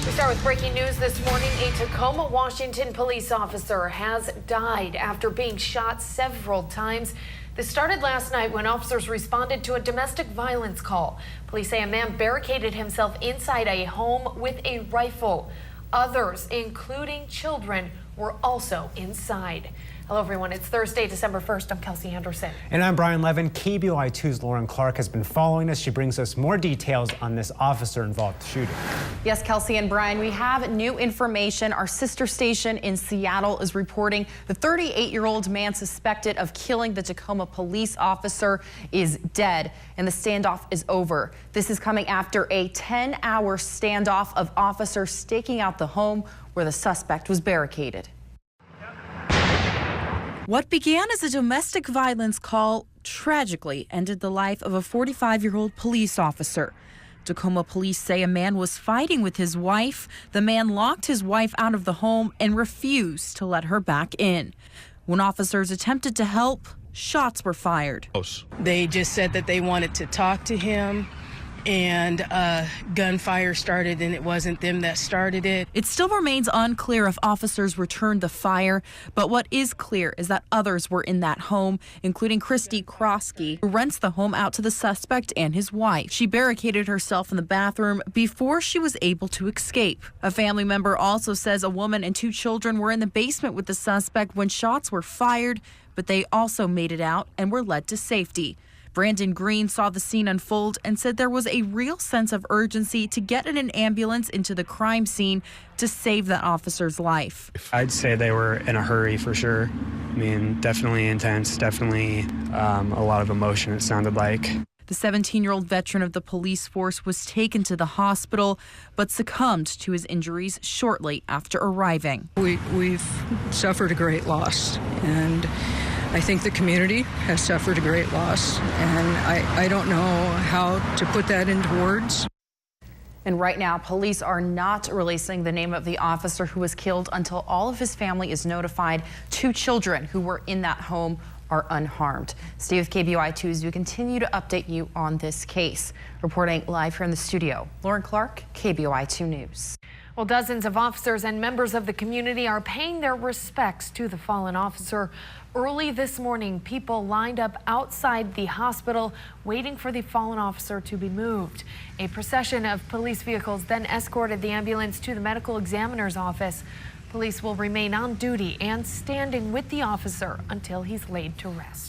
We start with breaking news this morning. A Tacoma, Washington police officer has died after being shot several times. This started last night when officers responded to a domestic violence call. Police say a man barricaded himself inside a home with a rifle. Others, including children, were also inside. Hello, everyone. It's Thursday, December 1st. I'm Kelsey Anderson. And I'm Brian Levin. KBOI2's Lauren Clark has been following us. She brings us more details on this officer-involved shooting. Yes, Kelsey and Brian, we have new information. Our sister station in Seattle is reporting the 38-year-old man suspected of killing the Tacoma police officer is dead, and the standoff is over. This is coming after a 10-hour standoff of officers staking out the home where the suspect was barricaded. What began as a domestic violence call tragically ended the life of a 45-year-old police officer. Tacoma police say a man was fighting with his wife. The man locked his wife out of the home and refused to let her back in. When officers attempted to help, shots were fired. They just said that they wanted to talk to him, and gunfire started, and it wasn't them that started it. It still remains unclear if officers returned the fire, but what is clear is that others were in that home, including Christy Krosky, who rents the home out to the suspect and his wife. She barricaded herself in the bathroom before she was able to escape. A family member also says a woman and 2 children were in the basement with the suspect when shots were fired, but they also made it out and were led to safety. Brandon Green saw the scene unfold and said there was a real sense of urgency to get in an ambulance into the crime scene to save that officer's life. I'd say they were in a hurry for sure. I mean, definitely intense, definitely a lot of emotion, it sounded like. The 17-year-old veteran of the police force was taken to the hospital, but succumbed to his injuries shortly after arriving. We've suffered a great loss, and I think the community has suffered a great loss, and I don't know how to put that into words. And right now, police are not releasing the name of the officer who was killed until all of his family is notified. 2 children who were in that home are unharmed. Stay with KBOI2 as we continue to update you on this case. Reporting live here in the studio, Lauren Clark, KBOI2 News. Well, dozens of officers and members of the community are paying their respects to the fallen officer. Early this morning, people lined up outside the hospital waiting for the fallen officer to be moved. A procession of police vehicles then escorted the ambulance to the medical examiner's office. Police will remain on duty and standing with the officer until he's laid to rest.